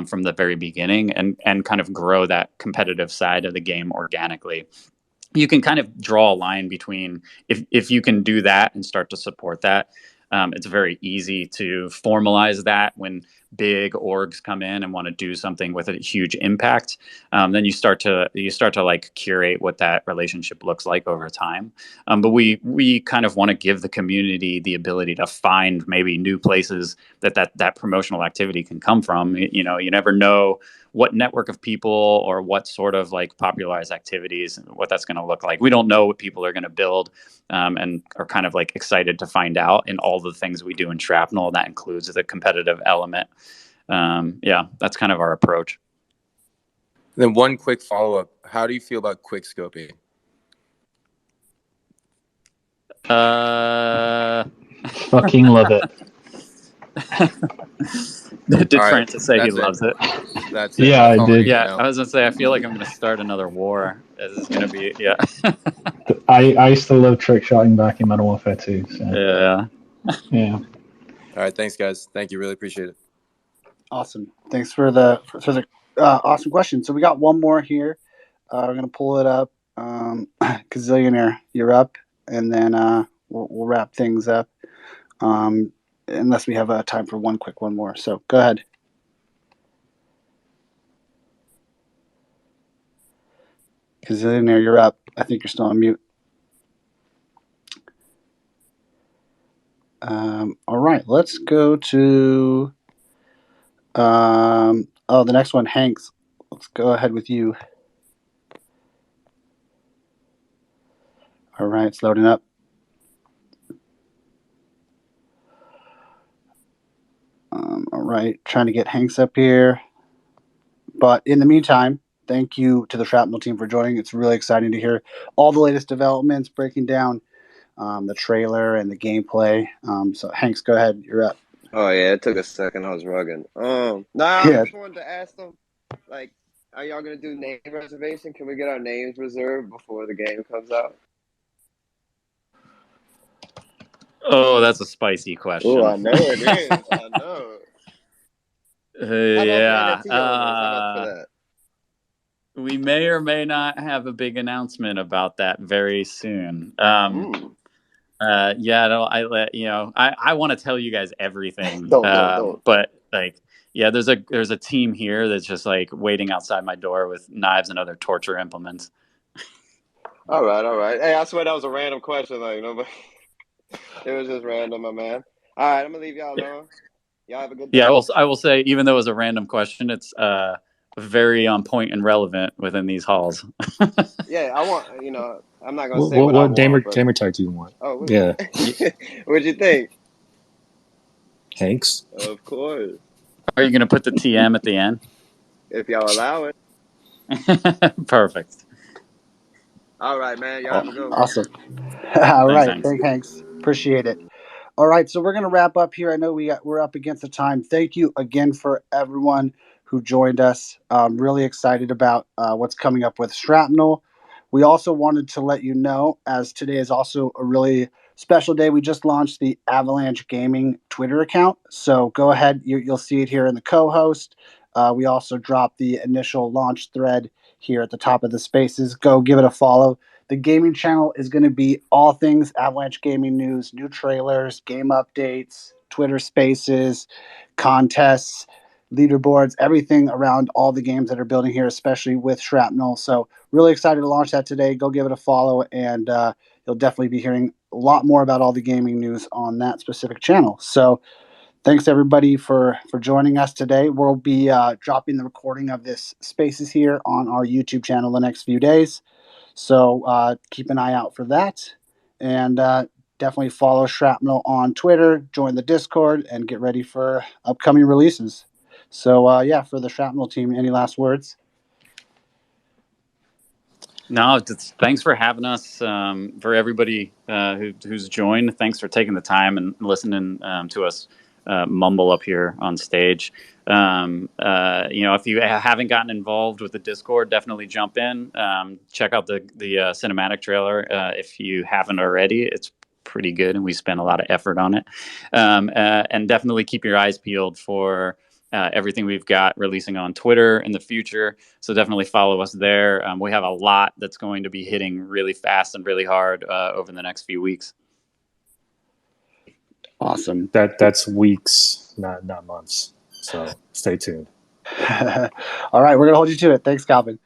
from the very beginning and kind of grow that competitive side of the game organically. You can kind of draw a line between if you can do that and start to support that. It's very easy to formalize that when big orgs come in and want to do something with a huge impact. Then you start to like curate what that relationship looks like over time. But we kind of want to give the community the ability to find maybe new places that promotional activity can come from. You never know what network of people or what sort of like popularized activities and what that's going to look like. We don't know what people are going to build, and are kind of like excited to find out in all the things we do in Shrapnel. That includes the competitive element. That's kind of our approach. Then one quick follow-up. How do you feel about quick scoping? Fucking love it. Did Francis say he loves it? That's it. Yeah, I did. Yeah, I was gonna say I feel like I'm gonna start another war. This is gonna be I used to love trick shotting back in Modern Warfare 2. So. Yeah. All right, thanks guys. Thank you. Really appreciate it. Awesome. Thanks for the awesome question. So we got one more here. We're gonna pull it up. Gazillionaire, you're up, and then we'll wrap things up. Unless we have time for one more. So go ahead. Gazillionaire, you're up. I think you're still on mute. All right, let's go to the next one, Hanks. Let's go ahead with you. All right, it's loading up. All right, trying to get Hanks up here. But in the meantime, thank you to the Shrapnel team for joining. It's really exciting to hear all the latest developments, breaking down the trailer and the gameplay. So Hanks, go ahead. You're up. Oh yeah, it took a second. I was rugging. I Yeah. just wanted to ask them, like, are y'all gonna do name reservation? Can we get our names reserved before the game comes out? Oh, that's a spicy question. Oh, I know it is. I know. How about for NFT owners? How about for that? We may or may not have a big announcement about that very soon. Yeah, I want to tell you guys everything. Don't. But like, yeah, there's a team here that's just like waiting outside my door with knives and other torture implements. All right. Hey, I swear that was a random question. Like nobody. It was just random, my man. All right, I'm gonna leave y'all alone. Y'all have a good day. Yeah, I will say, even though it was a random question, it's very on point and relevant within these halls. Yeah, I want. I'm not gonna say what I What want. But... gamer tag do you want? Oh, yeah. What'd you think? Hanks. Of course. Are you gonna put the TM at the end? If y'all allow it. Perfect. All right, man. Y'all have a good one. Awesome. All right. Hanks. Thanks, Hanks. Appreciate it. All right, so we're going to wrap up here. I know we're up against the time. Thank you again for everyone who joined us. Really excited about what's coming up with Shrapnel. We also wanted to let you know, as today is also a really special day, we just launched the Avalanche Gaming Twitter account. So go ahead, you'll see it here in the co-host. We also dropped the initial launch thread here at the top of the spaces. Go give it a follow. The gaming channel is going to be all things Avalanche Gaming news, new trailers, game updates, Twitter spaces, contests, leaderboards, everything around all the games that are building here, especially with Shrapnel. So really excited to launch that today. Go give it a follow, and you'll definitely be hearing a lot more about all the gaming news on that specific channel. So thanks everybody for joining us today. We'll be dropping the recording of this spaces here on our YouTube channel the next few days. So keep an eye out for that, and definitely follow Shrapnel on Twitter, join the Discord, and get ready for upcoming releases. So for the Shrapnel team, any last words? No, thanks for having us. For everybody who's joined, thanks for taking the time and listening to us mumble up here on stage. If you haven't gotten involved with the Discord, definitely jump in. Check out the cinematic trailer if you haven't already. It's pretty good, and we spent a lot of effort on it. And definitely keep your eyes peeled for everything we've got releasing on Twitter in the future. So definitely follow us there. We have a lot that's going to be hitting really fast and really hard over the next few weeks. Awesome. That's weeks, not months. So stay tuned. All right, we're going to hold you to it. Thanks, Calvin.